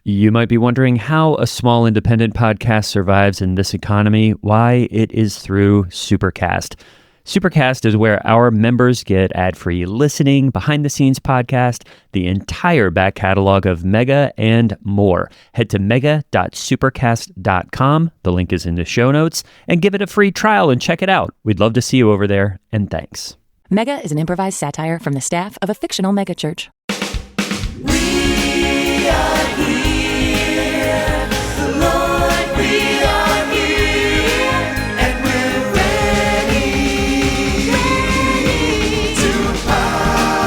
You might be wondering how a small independent podcast survives in this economy. Why? It is through Supercast. Supercast is where our members get ad-free listening, behind-the-scenes podcast, the entire back catalog of Mega, and more. Head to mega.supercast.com. The link is in the show notes. And give it a free trial and check it out. We'd love to see you over there, and thanks. Mega is an improvised satire from the staff of a fictional megachurch. We are here, Lord, we are here, and we're ready to podcast.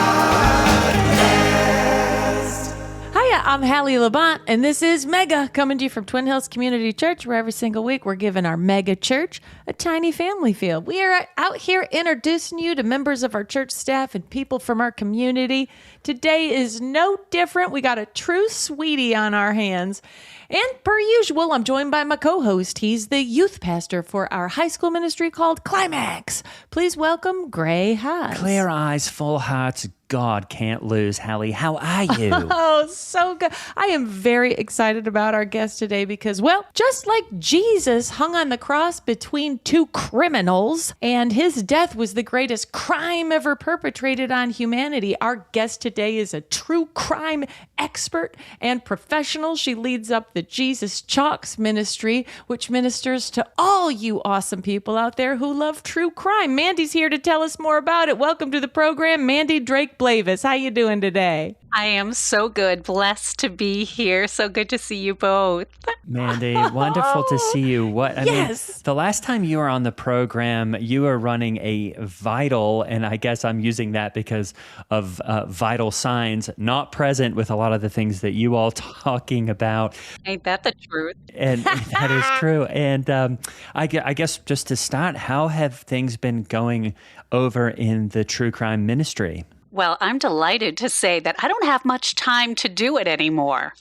Hiya, I'm Hallie Labont, and this is Mega, coming to you from Twin Hills Community Church, where every single week we're giving our mega church a tiny family feel. We are out here introducing you to members of our church staff and people from our community. Today is no different. We got a true sweetie on our hands. And per usual, I'm joined by my co-host. He's the youth pastor for our high school ministry called Climax. Please welcome Gray Haas. Clear eyes, full hearts, God can't lose. Hallie, how are you? Oh, so good. I am very excited about our guest today because, well, just like Jesus hung on the cross between two criminals and his death was the greatest crime ever perpetrated on humanity, our guest today is a true crime expert and professional. She leads up the Jesus Chalks ministry, which ministers to all you awesome people out there who love true crime. Mandy's here to tell us more about it. Welcome to the program, Mandy Drake Blavis. How you doing today? I am so good. Blessed to be here. So good to see you both. Mandy, wonderful to see you. I mean, the last time you were on the program, you were running a vital, and I guess I'm using that because of vital signs, not present with a lot of the things that you all talking about. Ain't that the truth? And that is true. And I guess just to start, how have things been going over in the true crime ministry? Well, I'm delighted to say that I don't have much time to do it anymore.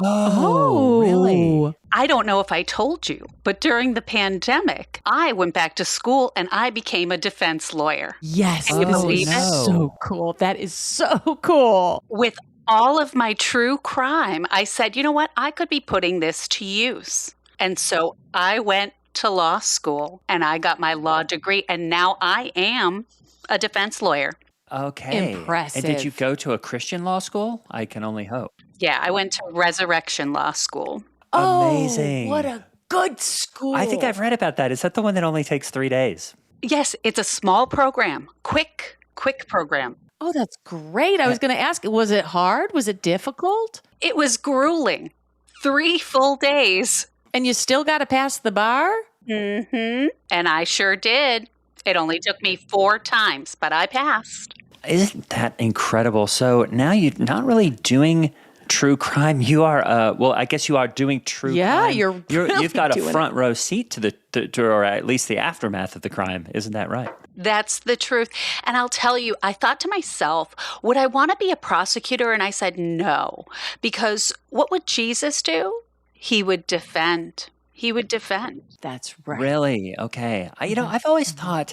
Oh, really? I don't know if I told you, but during the pandemic, I went back to school and I became a defense lawyer. Yes. Can you believe it? So cool. That is so cool. With all of my true crime, I said, you know what? I could be putting this to use. And so I went to law school and I got my law degree, and now I am a defense lawyer. Okay. Impressive. And did you go to a Christian law school? I can only hope. Yeah, I went to Resurrection Law School. Amazing. Oh, what a good school. I think I've read about that. Is that the one that only takes 3 days? Yes, it's a small program. Quick program. Oh, that's great. I was going to ask, was it hard? Was it difficult? It was grueling. 3 full days. And you still got to pass the bar? Mm-hmm. And I sure did. It only took me 4 times, but I passed. Isn't that incredible? So now you're not really doing true crime. You are, well, I guess you are doing true crime. Yeah, you've got a front row seat to or at least the aftermath of the crime. Isn't that right? That's the truth. And I'll tell you, I thought to myself, would I want to be a prosecutor? And I said no, because what would Jesus do? He would defend. He would defend. That's right. Really? Okay. I've always thought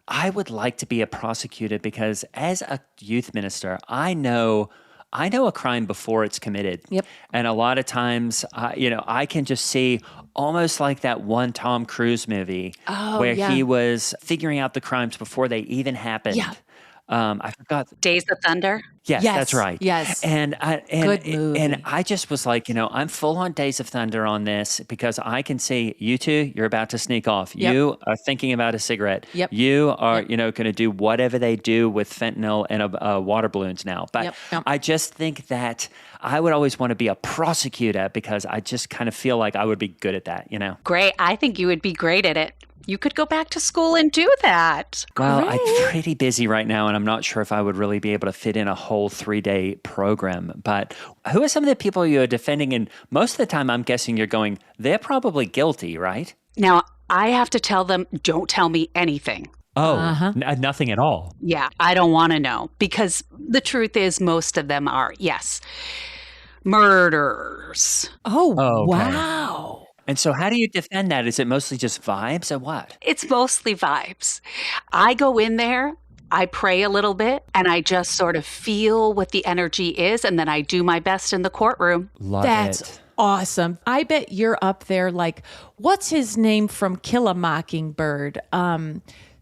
I would like to be a prosecutor because as a youth minister, I know a crime before it's committed. Yep. And a lot of times, I can just see almost like that one Tom Cruise movie where he was figuring out the crimes before they even happened. Yeah. I forgot. Days of Thunder? Yes, that's right. Yes. And Good movie. And I just was like, I'm full on Days of Thunder on this because I can see you two, you're about to sneak off. Yep. You are thinking about a cigarette. Yep. You are, going to do whatever they do with fentanyl and water balloons now. But Yep. I just think that I would always want to be a prosecutor because I just kind of feel like I would be good at that, Great. I think you would be great at it. You could go back to school and do that. Well, I'm pretty busy right now, and I'm not sure if I would really be able to fit in a whole 3-day program. But who are some of the people you're defending? And most of the time, I'm guessing you're going, they're probably guilty, right? Now, I have to tell them, don't tell me anything. Oh, nothing at all. Yeah, I don't want to know. Because the truth is, most of them are, yes, murderers. Oh, okay. Wow. And so how do you defend that? Is it mostly just vibes or what? It's mostly vibes. I go in there I pray a little bit and I just sort of feel what the energy is. And then I do my best in the courtroom. Love That's it. awesome. I bet you're up there like, what's his name from Kill a Mockingbird?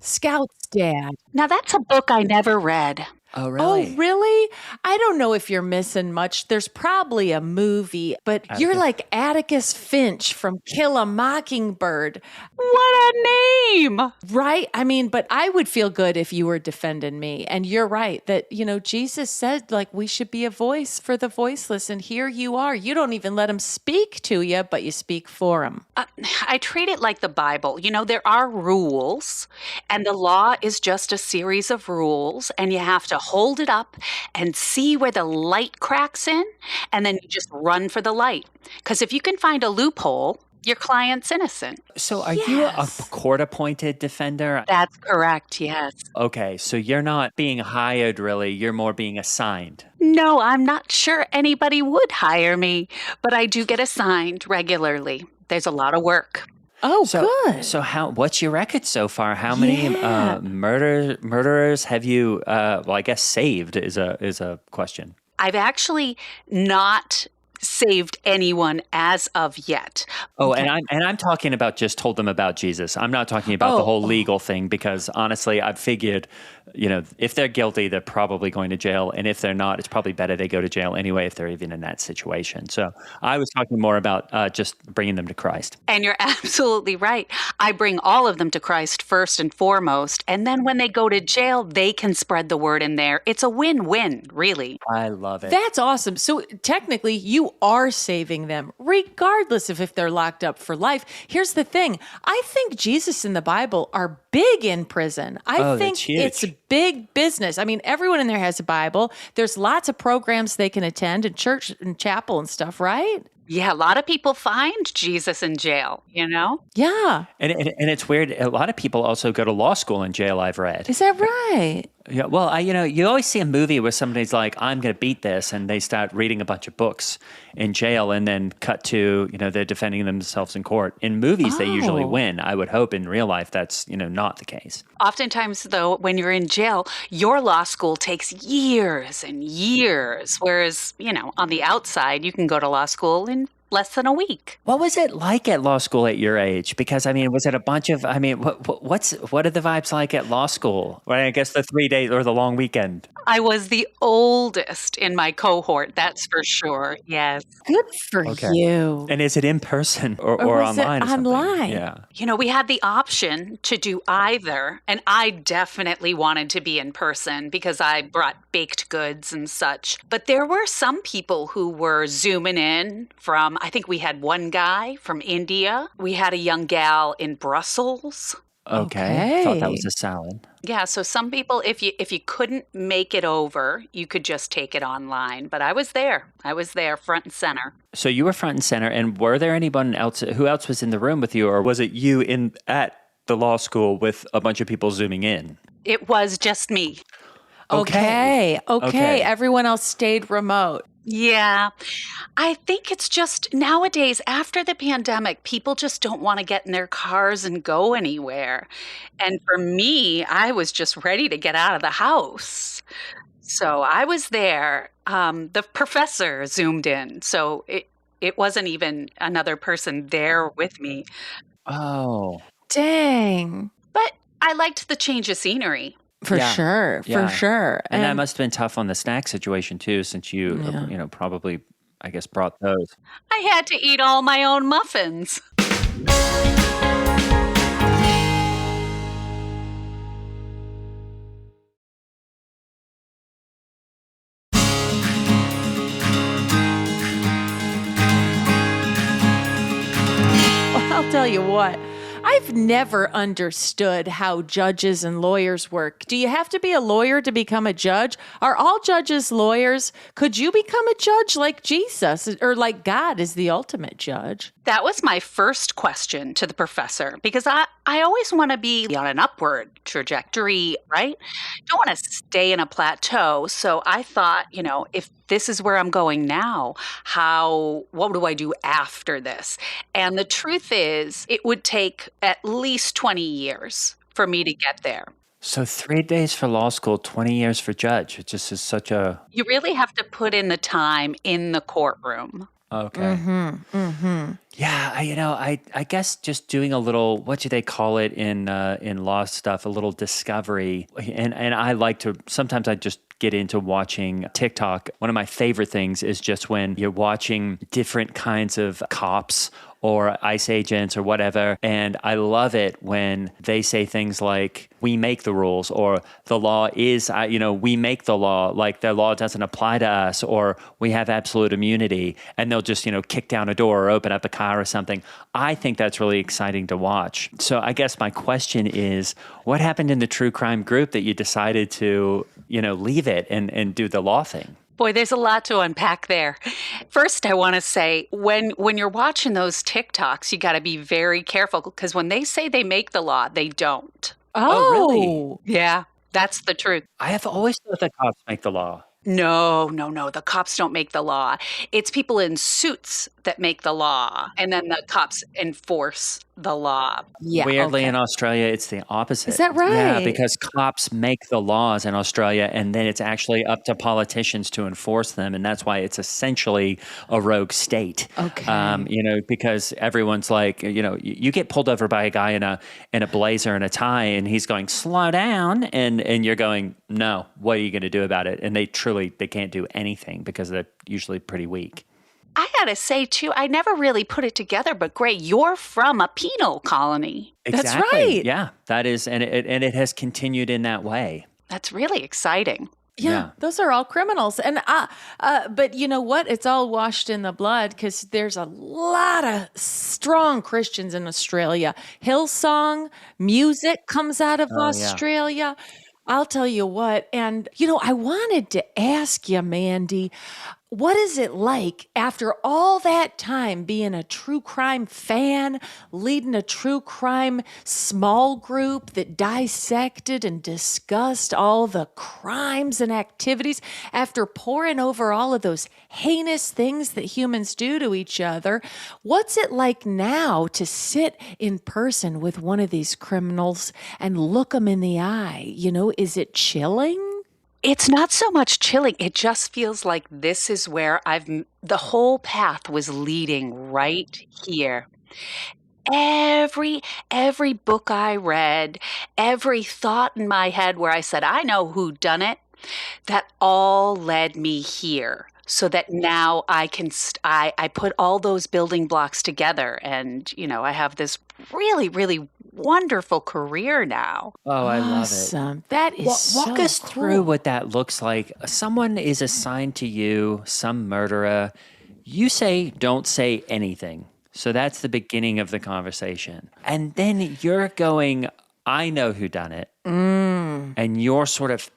Scout's dad. Now, that's a book I never read. Oh, Oh, really? really? I don't know if you're missing much. There's probably a movie, but you're like Atticus Finch from Kill a Mockingbird, What a name! right? I mean, but I would feel good if you were defending me. And you're right that, Jesus said like we should be a voice for the voiceless. And here you are. You don't even let them speak to you, but you speak for them. I treat it like the Bible. There are rules, and the law is just a series of rules, and you have to hold it up and see where the light cracks in, and then you just run for the light. Because if you can find a loophole, your client's innocent. So are you a Yes. court-appointed defender? That's correct, yes. Okay, so you're not being hired really, you're more being assigned. No, I'm not sure anybody would hire me, but I do get assigned regularly. There's a lot of work. Oh, So, good. so what's your record so far? How many Yeah. murderers have you, I guess saved is a question. I've actually not saved anyone as of yet. Oh, and I'm talking about just told them about Jesus. I'm not talking about the whole legal thing because honestly, I've figured, if they're guilty, they're probably going to jail, and if they're not, it's probably better they go to jail anyway if they're even in that situation. So I was talking more about just bringing them to Christ. And you're absolutely right. I bring all of them to Christ first and foremost. And then when they go to jail, they can spread the word in there. It's a win-win, really. I love it. That's awesome. So technically, you are saving them, regardless of if they're locked up for life. Here's the thing. I think Jesus and the Bible are big in prison. I Oh, think that's huge. it's big business. I mean, everyone in there has a Bible. There's lots of programs they can attend in church and chapel and stuff, right? Yeah, a lot of people find Jesus in jail, Yeah. And it's weird. A lot of people also go to law school in jail, I've read. Is that right? Yeah, well, you always see a movie where somebody's like, I'm going to beat this, and they start reading a bunch of books in jail and then cut to, they're defending themselves in court. In movies, they usually Oh. win. I would hope in real life that's, not the case. Oftentimes, though, when you're in jail, your law school takes years and years. Whereas, on the outside, you can go to law school in less than a week. What was it like at law school at your age? Because, was it a bunch of, what are the vibes like at law school? Well, I guess the 3 days or the long weekend. I was the oldest in my cohort, that's for sure. Yes. Good for Okay. you. And is it in person or was it online? Or something? online? Yeah. We had the option to do either, and I definitely wanted to be in person because I brought baked goods and such. But there were some people who were zooming in from, I think we had one guy from India. We had a young gal in Brussels. Okay. Thought that Okay. was a salad. Yeah, so some people, if you couldn't make it over, you could just take it online. But I was there. I was there front and center. So you were front and center, and were there anyone else? Who else was in the room with you, or was it you at the law school with a bunch of people zooming in? It was just me. Okay. Okay. Everyone else stayed remote. Yeah, I think it's just nowadays, after the pandemic, people just don't want to get in their cars and go anywhere. And for me, I was just ready to get out of the house. So I was there. The professor zoomed in. So it wasn't even another person there with me. Oh. Dang. But I liked the change of scenery. For Yeah. sure. Yeah. For sure. And that must have been tough on the snack situation too, since you, probably, I guess, brought those. I had to eat all my own muffins. Well, I'll tell you what. I've never understood how judges and lawyers work. Do you have to be a lawyer to become a judge? Are all judges lawyers? Could you become a judge like Jesus or like God is the ultimate judge? That was my first question to the professor because I always want to be on an upward trajectory, right? Don't want to stay in a plateau. So I thought, if this is where I'm going now, what do I do after this? And the truth is, it would take at least 20 years for me to get there. So 3 days for law school, 20 years for judge. It just is such a You really have to put in the time in the courtroom. okay. Yeah, I guess just doing a little, what do they call it in law stuff, a little discovery. And I like to, sometimes I just get into watching TikTok. One of my favorite things is just when you're watching different kinds of cops or ICE agents or whatever. And I love it when they say things like, we make the rules, or the law is, we make the law, like the law doesn't apply to us, or we have absolute immunity. And they'll just, kick down a door or open up a car or something. I think that's really exciting to watch. So I guess my question is, what happened in the true crime group that you decided to, leave it and do the law thing? Boy, there's a lot to unpack there. First, I want to say when you're watching those TikToks, you got to be very careful because when they say they make the law, they don't. Oh, really? Yeah, that's the truth. I have always thought that cops make the law. No. The cops don't make the law. It's people in suits that make the law, and then the cops enforce the law. Yeah. Weirdly, okay. in Australia, it's the opposite. Is that Yeah, right? because cops make the laws in Australia, and then it's actually up to politicians to enforce them, and that's why it's essentially a rogue state. Okay. Because everyone's like, you get pulled over by a guy in a blazer and a tie, and he's going, slow down, and you're going, no, what are you going to do about it? And they can't do anything because they're usually pretty weak. I gotta say, too, I never really put it together, but Gray, you're from a penal colony. That's Exactly. right. Yeah, that is, and it has continued in that way. That's really exciting. Yeah, those are all criminals. And but you know what? It's all washed in the blood because there's a lot of strong Christians in Australia. Hillsong music comes out of Australia. I'll tell you what. And, I wanted to ask you, Mandy, what is it like after all that time being a true crime fan, leading a true crime small group that dissected and discussed all the crimes and activities, after poring over all of those heinous things that humans do to each other? What's it like now to sit in person with one of these criminals and look them in the eye? Is it chilling? It's not so much chilling. It just feels like this is where the whole path was leading right here. Every book I read, every thought in my head where I said, I know who done it, that all led me here. So that now I can, I put all those building blocks together and, I have this really, really wonderful career now. Oh, I love it. Awesome. That is Walk so us through cool. what that looks like. Someone is assigned to you, some murderer. You say, don't say anything. So that's the beginning of the conversation. And then you're going, I know who done it. And you're sort of,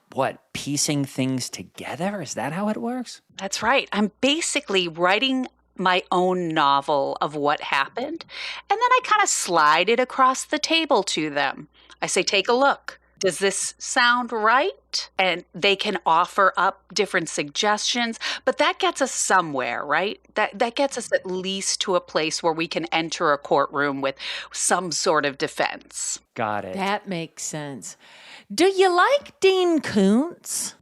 piecing things together? Is that how it works? That's right. I'm basically writing my own novel of what happened, and then I kind of slide it across the table to them. I say, take a look. Does this sound right? And they can offer up different suggestions, but that gets us somewhere, right? That gets us at least to a place where we can enter a courtroom with some sort of defense. Got it. That makes sense. Do you like Dean Koontz?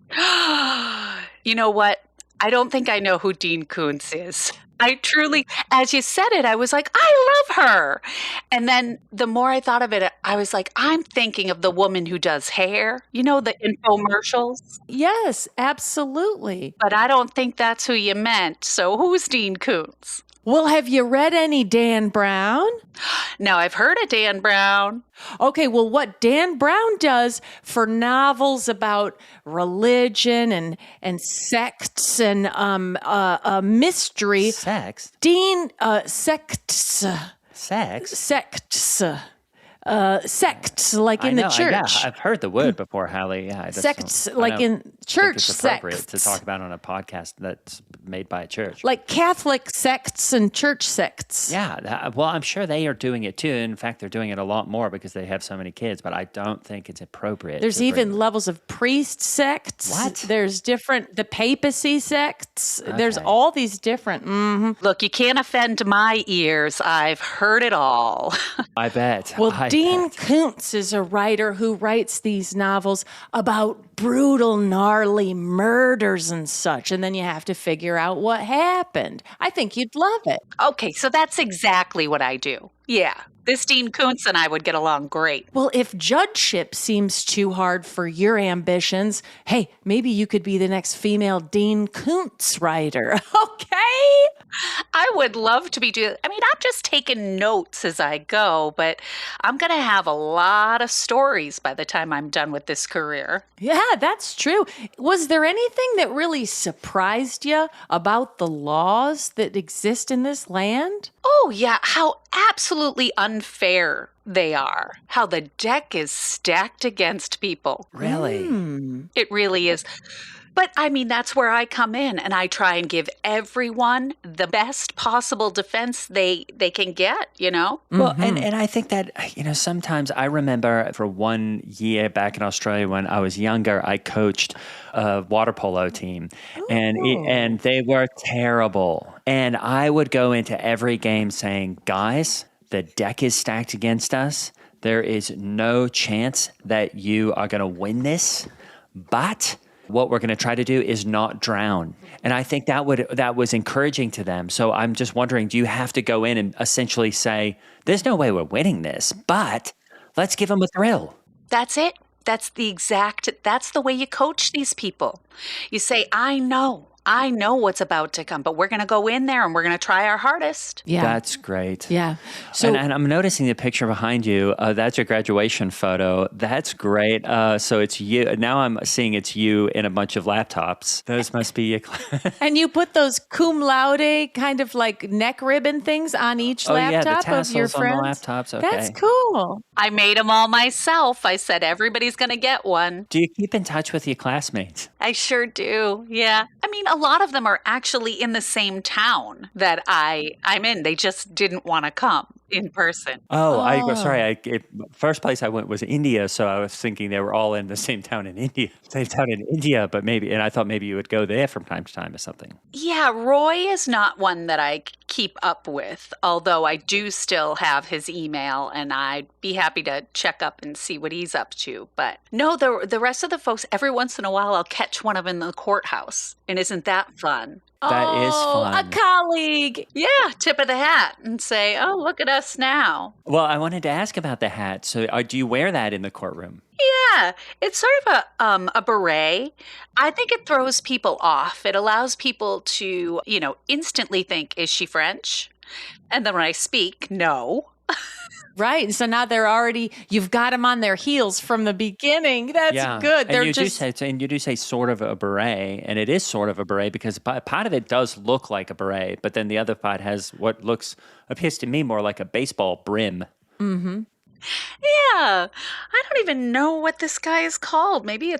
You know what? I don't think I know who Dean Koontz is. I truly, as you said it, I was like, I love her. And then the more I thought of it, I was like, I'm thinking of the woman who does hair, the infomercials. Yes, absolutely. But I don't think that's who you meant. So who's Dean Koontz? Well, have you read any Dan Brown? Now, I've heard of Dan Brown. Okay, well, what Dan Brown does for novels about religion and sects and mystery, Sex? sects, Sex? sects like in the church. Yeah, I've heard the word before, Hallie. Yeah, Sects, I like don't in church think it's appropriate sects. to talk about on a podcast that's made by a church. Like Catholic sects and church sects. Yeah, well, I'm sure they are doing it too. In fact, they're doing it a lot more because they have so many kids, but I don't think it's appropriate. There's to even bring- levels of priest sects. What? There's the papacy sects. There's Okay. all these different. Look, you can't offend my ears. I've heard it all. I bet. Well, I Dean bet. Koontz is a writer who writes these novels about brutal, gnarly murders and such. And then you have to figure out what happened. I think you'd love it. Okay, so that's exactly what I do. Yeah. This Dean Koontz and I would get along great. Well, if judgeship seems too hard for your ambitions, hey, maybe you could be the next female Dean Koontz writer. Okay? I would love to be doing. I mean, I'm just taking notes as I go, but I'm going to have a lot of stories by the time I'm done with this career. Yeah, that's true. Was there anything that really surprised you about the laws that exist in this land? Oh, yeah, how absolutely unfair they are. How the deck is stacked against people. Really? It really is. But I mean, that's where I come in and I try and give everyone the best possible defense they can get, you know? Well, and I think that, sometimes I remember for 1 year back in Australia when I was younger, I coached a water polo team and they were terrible. And I would go into every game saying, guys, the deck is stacked against us. There is no chance that you are going to win this, but what we're going to try to do is not drown. And I think that was encouraging to them. So I'm just wondering, do you have to go in and essentially say, there's no way we're winning this, but let's give them a thrill? That's it. That's the way you coach these people. You say, I know what's about to come, but we're going to go in there and we're going to try our hardest. Yeah. That's great. Yeah. So And I'm noticing the picture behind you. That's your graduation photo. That's great. So it's you. Now I'm seeing it's you in a bunch of laptops. Those must be your and you put those cum laude kind of like neck ribbon things on each Oh, yeah, the laptop of your tassels on the friends. laptops. Okay. That's cool. I made them all myself. I said, everybody's going to get one. Do you keep in touch with your classmates? I sure do. Yeah. I mean, a lot of them are actually in the same town that I'm in. They just didn't want to come in person. First place I went was India, so I was thinking they were all in the same town in India, but and I thought maybe you would go there from time to time or something. Yeah, Roy is not one that I keep up with, although I do still have his email and I'd be happy to check up and see what he's up to. But no, the rest of the folks, every once in a while, I'll catch one of them in the courthouse. And isn't that fun? That is fun. A colleague. Yeah, tip of the hat and say, oh, look at us now. Well, I wanted to ask about the hat. So do you wear that in the courtroom? Yeah, it's sort of a beret. I think it throws people off. It allows people to, instantly think, is she French? And then when I speak, no. Right. And so now you've got them on their heels from the beginning. That's good. They're you do say sort of a beret, and it is sort of a beret because part of it does look like a beret, but then the other part has what appears to me more like a baseball brim. Mm-hmm. Yeah, I don't even know what this guy is called. Maybe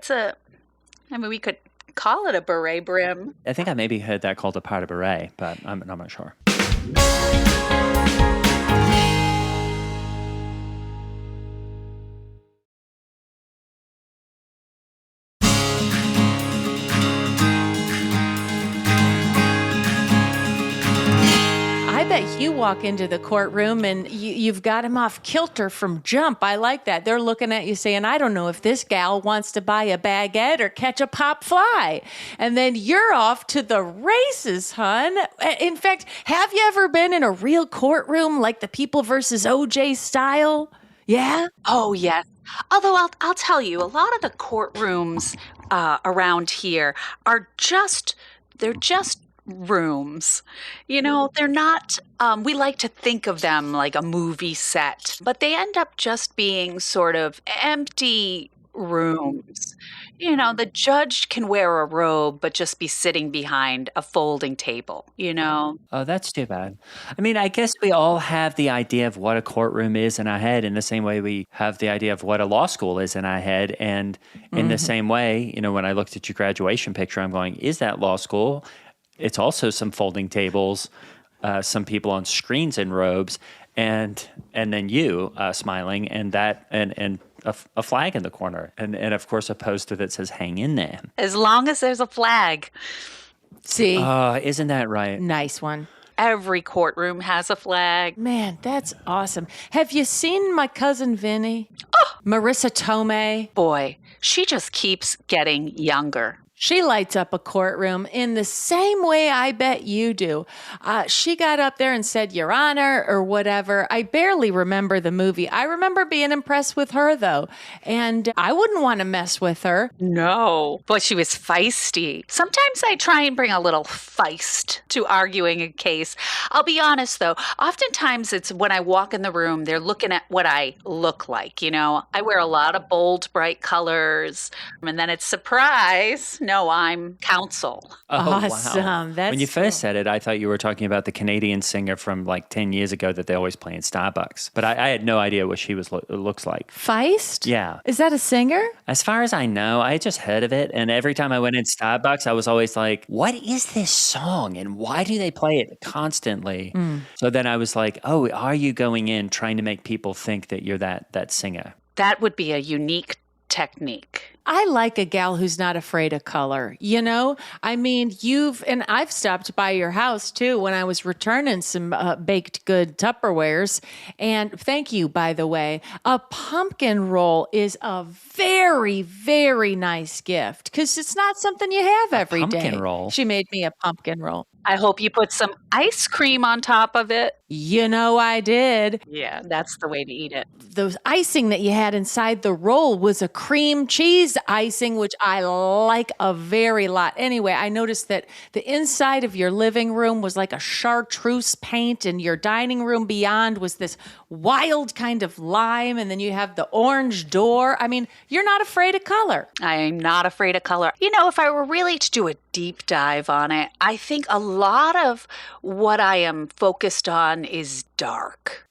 we could call it a beret brim. I think I maybe heard that called a part of beret, but I'm not sure. I bet you walk into the courtroom and you've got them off kilter from jump. I like that. They're looking at you saying, I don't know if this gal wants to buy a baguette or catch a pop fly. And then you're off to the races, hun. In fact, have you ever been in a real courtroom like the People versus OJ style? Yeah? Oh, yes. Although I'll tell you, a lot of the courtrooms around here are they're just rooms. They're not, we like to think of them like a movie set, but they end up just being sort of empty rooms. The judge can wear a robe, but just be sitting behind a folding table, Oh, that's too bad. I mean, I guess we all have the idea of what a courtroom is in our head in the same way we have the idea of what a law school is in our head. And in the same way, when I looked at your graduation picture, I'm going, is that law school? it's also some folding tables, some people on screens in robes, and then you smiling, and a flag in the corner, and of course a poster that says "Hang in there." As long as there's a flag. See, Isn't that right? nice one. Every courtroom has a flag. Man, that's awesome. Have you seen my cousin Vinny? Marissa Tomei. Boy, she just keeps getting younger. She lights up a courtroom in the same way I bet you do. She got up there and said, Your Honor, or whatever. I barely remember the movie. I remember being impressed with her, though. And I wouldn't want to mess with her. No. But she was feisty. Sometimes I try and bring a little feist to arguing a case. I'll be honest, though. Oftentimes it's when I walk in the room, they're looking at what I look like. You know, I wear a lot of bold, bright colors. And then it's surprise. No, I'm counsel. Awesome. Wow. That's when you first said it, I thought you were talking about the Canadian singer from like 10 years ago that they always play in Starbucks. But I had no idea what she looks like. Feist? Yeah. Is that a singer? As far as I know, I just heard of it. And every time I went in Starbucks, I was always like, what is this song? And why do they play it constantly? So then I was like, oh, are you going in trying to make people think that you're that singer? That would be a unique technique. I like a gal who's not afraid of color. You know, I mean, and I've stopped by your house too when I was returning some baked good Tupperwares. And thank you, by the way. A pumpkin roll is a very, very nice gift because it's not something you have every day. Pumpkin roll? She made me a pumpkin roll. I hope you put some ice cream on top of it. You know I did. Yeah, that's the way to eat it. Those icing that you had inside the roll was a cream cheese icing, which I like a very lot. Anyway, I noticed that the inside of your living room was like a chartreuse paint, and your dining room beyond was this wild kind of lime, and then you have the orange door. I mean, you're not afraid of color. I'm not afraid of color. You know, if I were really to do a deep dive on it, I think a lot of what I am focused on is dark.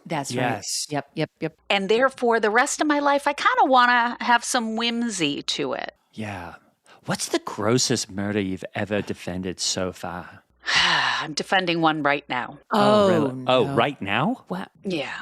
That's Yes. right. Yep. And therefore, the rest of my life, I kind of want to have some whimsy to it. Yeah. What's the grossest murder you've ever defended so far? I'm defending one right now. Really? no. Oh, right now? Wow. Yeah.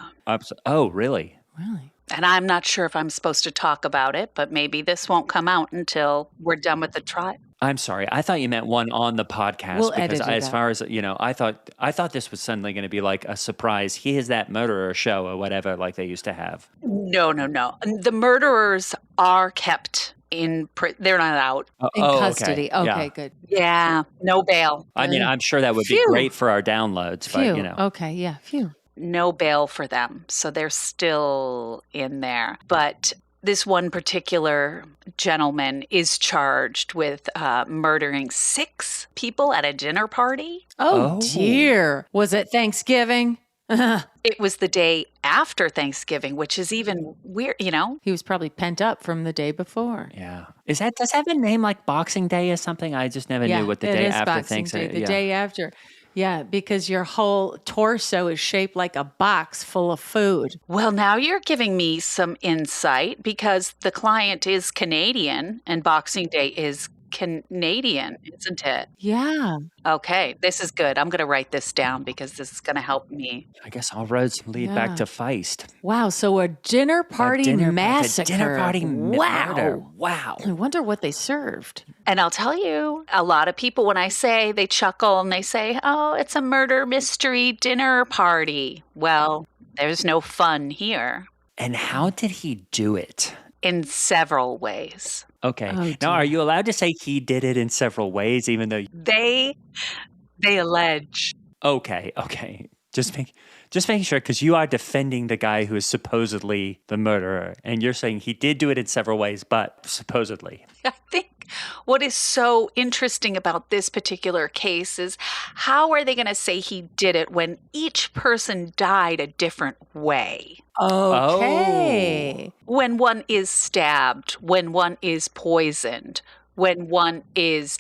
Oh, really? Really? And I'm not sure if I'm supposed to talk about it, but maybe this won't come out until we're done with the trial. I'm sorry. I thought you meant one on the podcast We'll because edit it as out. far as, I thought this was suddenly going to be like a surprise. Here's that murderer show or whatever like they used to have. No. The murderers are kept they're not out. In custody. Okay, Yeah. good. Yeah, no bail. I mean, I'm sure that would be Phew. great for our downloads, but Phew. Okay, yeah, phew. No bail for them. So they're still in there. But this one particular gentleman is charged with murdering 6 people at a dinner party. Oh, Oh. dear. Was it Thanksgiving? It was the day after Thanksgiving, which is even weird, He was probably pent up from the day before. yeah. Does that have a name like Boxing Day or something? I just never knew what the it day is after Boxing Day, Thanksgiving. the day after. Yeah, because your whole torso is shaped like a box full of food. Well, now you're giving me some insight because the client is Canadian and Boxing Day is Canadian, isn't it? Yeah. Okay, this is good. I'm going to write this down because this is going to help me. I guess all roads lead back to Feist. Wow. So a dinner party massacre. Dinner party wow. murder. Wow. I wonder what they served. And I'll tell you, a lot of people, when I say, they chuckle and they say, oh, it's a murder mystery dinner party. Well, there's no fun here And how did he do it? in several ways. Okay. Oh, Now, dear. are you allowed to say he did it in several ways, even though? They allege. Okay. Just making sure, because you are defending the guy who is supposedly the murderer, and you're saying he did do it in several ways, but supposedly. I think what is so interesting about this particular case is how are they going to say he did it when each person died a different way? Okay. When one is stabbed, when one is poisoned, when one is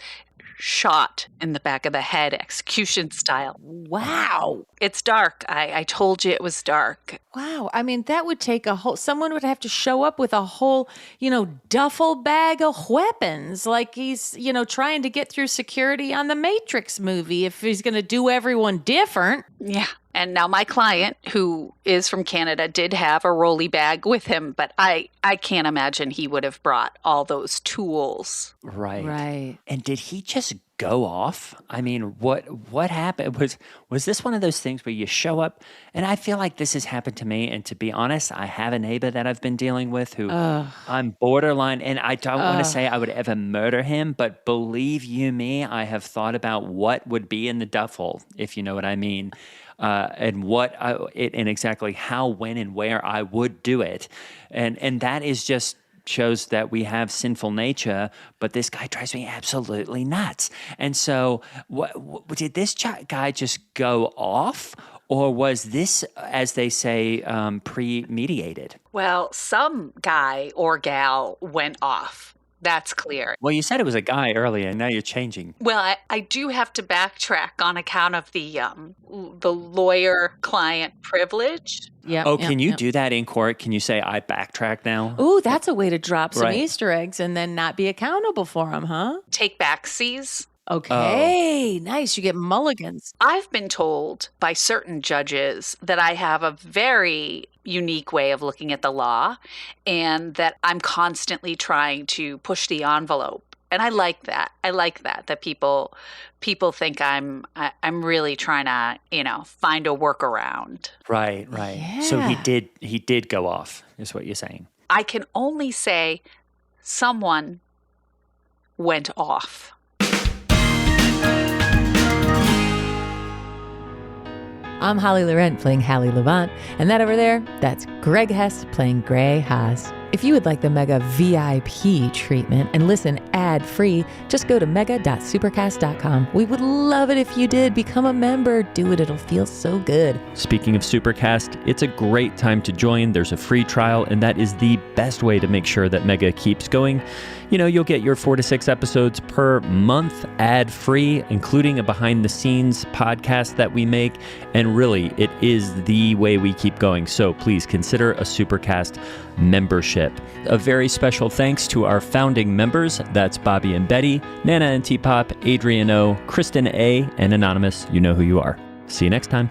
shot in the back of the head, execution style. Wow. It's dark. I told you it was dark. Wow. I mean, that would take someone would have to show up with a whole, duffel bag of weapons, like he's, trying to get through security on the Matrix movie if he's going to do everyone different. Yeah. And now my client, who is from Canada, did have a rolly bag with him, but I can't imagine he would have brought all those tools. Right. Right. And did he just go off? I mean, what happened? Was this one of those things where you show up? And I feel like this has happened to me. And to be honest, I have a neighbor that I've been dealing with who I'm borderline, and I don't want to say I would ever murder him, but believe you me, I have thought about what would be in the duffel, if you know what I mean. And and exactly how, when, and where I would do it, and that is just shows that we have sinful nature. But this guy drives me absolutely nuts. And so, did this guy just go off, or was this, as they say, premeditated? Well, some guy or gal went off. That's clear. Well, you said it was a guy earlier, and now you're changing. Well, I do have to backtrack on account of the lawyer-client privilege. Yeah. Oh, can you do that in court? Can you say, I backtrack now? Ooh, that's a way to drop some Right. Easter eggs and then not be accountable for them, huh? Take backsies. Okay, nice. You get mulligans. I've been told by certain judges that I have a very unique way of looking at the law and that I'm constantly trying to push the envelope. And I like that. That people think I'm really trying to, find a workaround. Right. So Yeah. he did go off, is what you're saying. I can only say someone went off. I'm Holly Laurent playing Hallie Levant, and that over there, that's Greg Hess playing Gray Haas. If you would like the Mega VIP treatment and listen ad-free, just go to mega.supercast.com. We would love it if you did. Become a member. Do it. It'll feel so good. Speaking of Supercast, it's a great time to join. There's a free trial, and that is the best way to make sure that Mega keeps going. You'll get your 4 to 6 episodes per month ad-free, including a behind-the-scenes podcast that we make. And really, it is the way we keep going. So please consider a Supercast membership. A very special thanks to our founding members. That's Bobby and Betty, Nana and T-Pop, Adrian O, Kristen A, and Anonymous. You know who you are. See you next time.